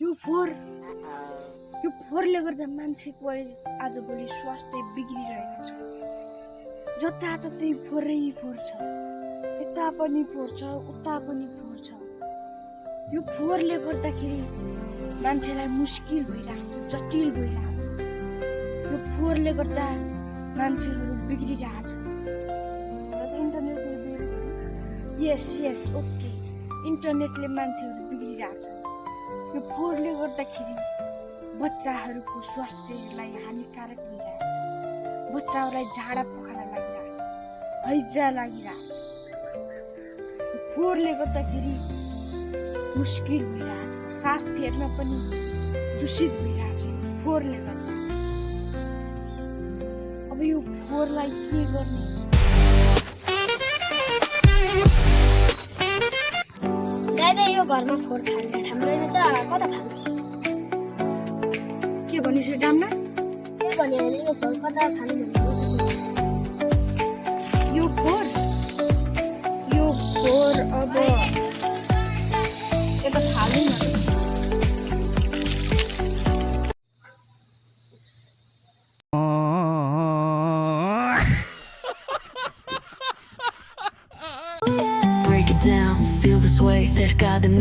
यो फोहोरले गर्दा मान्छेको आजभोलि स्वास्थ्य बिग्रिरहेको छ। जताततै फोहोरै फोहोर छ, यता पनि फोहोर छ, उता पनि फोहोर छ। यो फोहोरले गर्दाखेरि मान्छेलाई मुस्किल भइरहेको छ, जटिल भइरहेको छ। यो फोहोरले गर्दा मान्छेहरू बिग्रिरहेको छ। यस ओके, इन्टरनेटले मान्छेहरू बिग्रिरहेको छ। यो फोहोरले गर्दाखेरि बच्चाहरूको स्वास्थ्यलाई हानिकारक भइरहेको छ। बच्चाहरूलाई झाडा पखाला लागिरहेको छ, हैजा लागिरहेको छ। यो फोहोरले गर्दाखेरि मुस्किल भइरहेको छ, सास फेर्न पनि दूषित भइरहेको छ फोहोरले गर्दा। अब यो फोहोरलाई के गर्ने? दादा यो घरमा फोहोर फाल्ने ठाउँ रहेछ, कता फाल्ने? के भनिस् डाम्ना? के भन्यो भने यो फोहोर कता फाल्ने भनेको? यो फोहोर अब यता फाल्नु न।